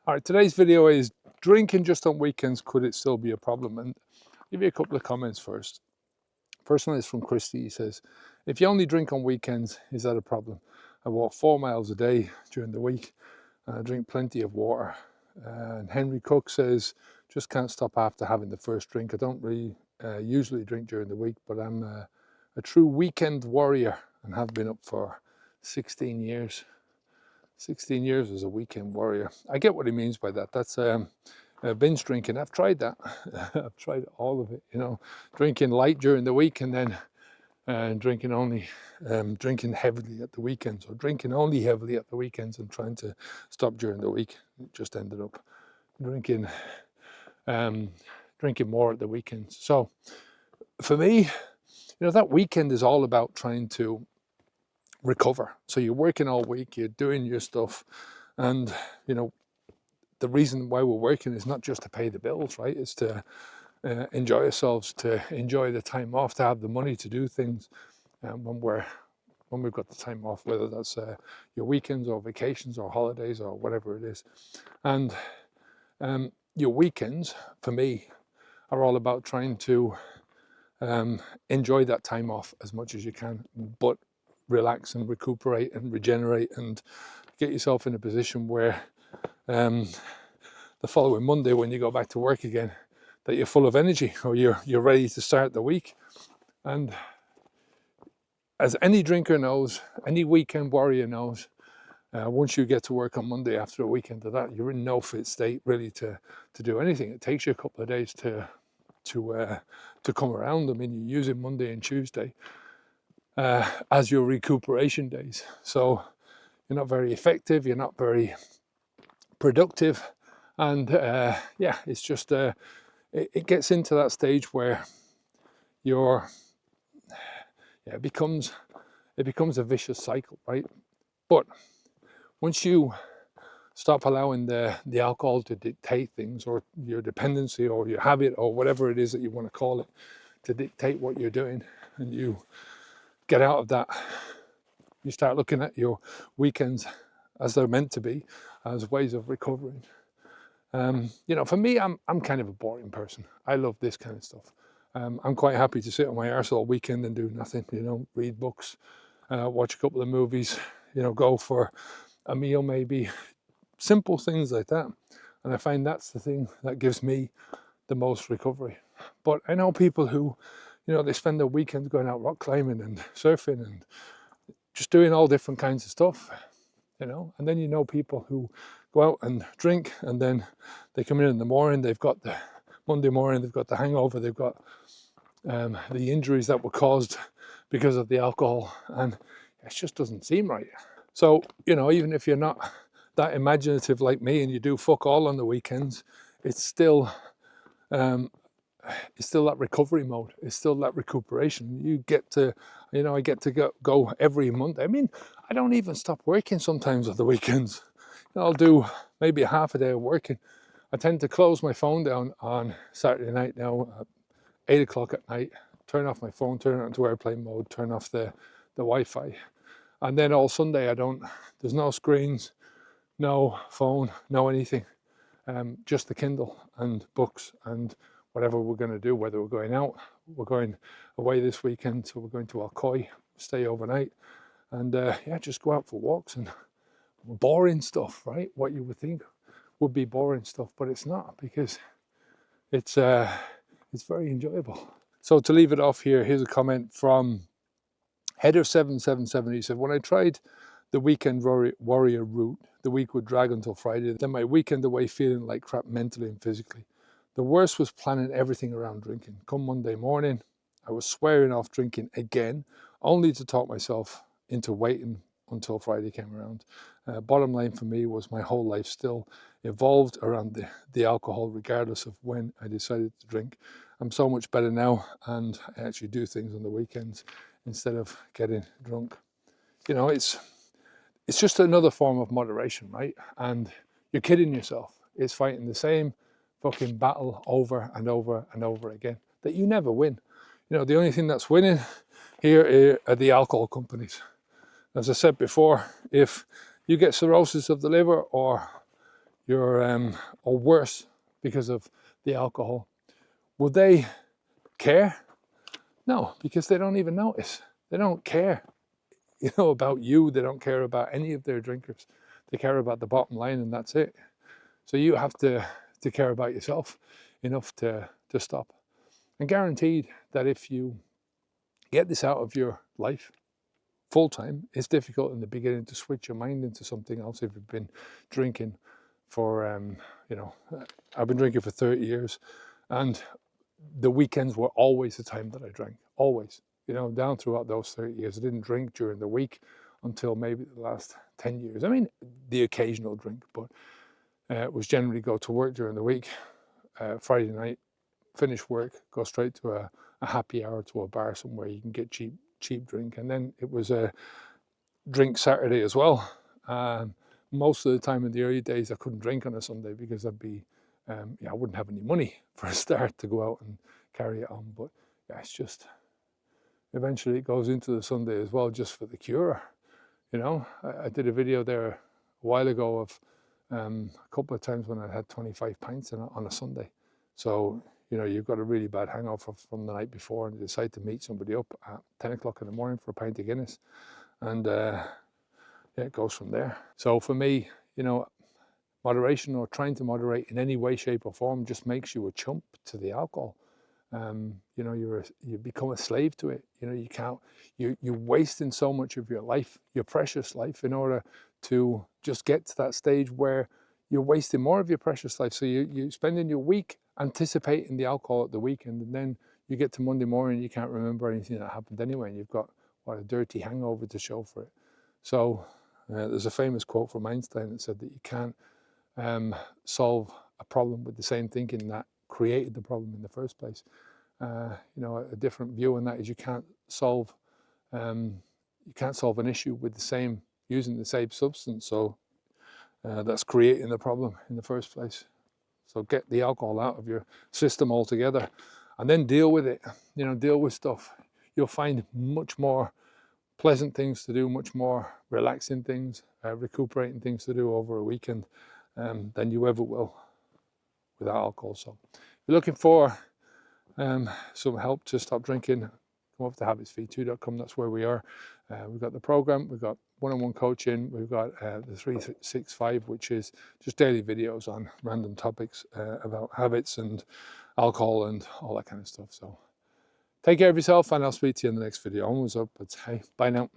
All right, today's video is drinking just on weekends, could it still be a problem? And I'll give you a couple of comments first. First one is from Christy. He says, if you only drink on weekends, is that a problem? I walk 4 miles a day during the week and I drink plenty of water. And Henry Cook says, just can't stop after having the first drink. I don't really usually drink during the week, but I'm a true weekend warrior and have been up for 16 years. 16 years as a weekend warrior. I get what he means by that. That's binge drinking. I've tried that. I've tried all of it, drinking light during the week and then drinking heavily at the weekends, or drinking only heavily at the weekends and trying to stop during the week. It just ended up drinking more at the weekends. So for me, that weekend is all about trying to recover. So you're working all week, you're doing your stuff, and the reason why we're working is not just to pay the bills, right? It's to enjoy ourselves, to enjoy the time off, to have the money to do things when we've got the time off, whether that's your weekends or vacations or holidays or whatever it is. And your weekends, for me, are all about trying to enjoy that time off as much as you can, but relax and recuperate and regenerate and get yourself in a position where the following Monday, when you go back to work again, that you're full of energy, or you're ready to start the week. And as any drinker knows, any weekend warrior knows, once you get to work on Monday after a weekend of that, you're in no fit state really to do anything. It takes you a couple of days to come around. I mean, you're using Monday and Tuesday as your recuperation days, so you're not very effective, you're not very productive, and it's just it gets into that stage where it becomes a vicious cycle, right? But once you stop allowing the alcohol to dictate things, or your dependency or your habit or whatever it is that you want to call it, to dictate what you're doing, and you get out of that, you start looking at your weekends as they're meant to be, as ways of recovering. For me, I'm kind of a boring person. I love this kind of stuff. I'm quite happy to sit on my arse all weekend and do nothing, read books, watch a couple of movies, go for a meal maybe, simple things like that. And I find that's the thing that gives me the most recovery. But I know people who, they spend their weekends going out rock climbing and surfing and just doing all different kinds of stuff, and then people who go out and drink, and then they come in the morning, they've got the Monday morning, they've got the hangover, they've got the injuries that were caused because of the alcohol, and it just doesn't seem right. So, even if you're not that imaginative like me and you do fuck all on the weekends, it's still that recovery mode. It's still that recuperation. You get to, I get to go every month. I mean, I don't even stop working sometimes on the weekends. I'll do maybe a half a day of working. I tend to close my phone down on Saturday night now at 8 o'clock at night, turn off my phone, turn it onto airplane mode, turn off the Wi-Fi. And then all Sunday there's no screens, no phone, no anything. Just the Kindle and books and whatever we're going to do, whether we're going out, we're going away this weekend, so we're going to Alcoy, stay overnight, and just go out for walks and boring stuff, right? What you would think would be boring stuff, but it's not, because it's very enjoyable. So to leave it off here, here's a comment from Header777. He said, when I tried the weekend warrior route, the week would drag until Friday, then my weekend away feeling like crap mentally and physically. The worst was planning everything around drinking. Come Monday morning, I was swearing off drinking again, only to talk myself into waiting until Friday came around. Bottom line for me was my whole life still evolved around the alcohol, regardless of when I decided to drink. I'm so much better now, and I actually do things on the weekends instead of getting drunk. It's just another form of moderation, right? And you're kidding yourself. It's fighting the same fucking battle over and over and over again that you never win. The only thing that's winning here are the alcohol companies. As I said before, if you get cirrhosis of the liver, or or worse because of the alcohol, will they care? No, because they don't even notice. They don't care, about you. They don't care about any of their drinkers. They care about the bottom line, and that's it. So you have to care about yourself enough to stop. And guaranteed that if you get this out of your life full time, it's difficult in the beginning to switch your mind into something else if you've been drinking for, I've been drinking for 30 years, and the weekends were always the time that I drank, always. Down throughout those 30 years, I didn't drink during the week until maybe the last 10 years. I mean, the occasional drink, but it was generally go to work during the week, Friday night, finish work, go straight to a happy hour to a bar somewhere you can get cheap drink. And then it was a drink Saturday as well. Most of the time in the early days, I couldn't drink on a Sunday because I'd be, I wouldn't have any money for a start to go out and carry it on. But yeah, it's just, eventually it goes into the Sunday as well, just for the cure. I did a video there a while ago of a couple of times when I had 25 pints on a Sunday. So, you've got a really bad hangover from the night before and you decide to meet somebody up at 10 o'clock in the morning for a pint of Guinness. And it goes from there. So for me, moderation, or trying to moderate in any way, shape or form, just makes you a chump to the alcohol. You become a slave to it. You're wasting so much of your life, your precious life, in order to just get to that stage where you're wasting more of your precious life. So you're spending your week anticipating the alcohol at the weekend, and then you get to Monday morning and you can't remember anything that happened anyway, and you've got a dirty hangover to show for it. So there's a famous quote from Einstein that said that you can't solve a problem with the same thinking that created the problem in the first place. A different view on that is you can't solve an issue with using the same substance. So that's creating the problem in the first place. So get the alcohol out of your system altogether, and then deal with it. Deal with stuff. You'll find much more pleasant things to do, much more relaxing things, recuperating things to do over a weekend than you ever will without alcohol. So if you're looking for some help to stop drinking, come up to habitsv2.com. That's where we are. We've got the program, we've got one-on-one coaching, we've got the 365, which is just daily videos on random topics about habits and alcohol and all that kind of stuff. So take care of yourself, and I'll speak to you in the next video. Almost up, but hey, bye now.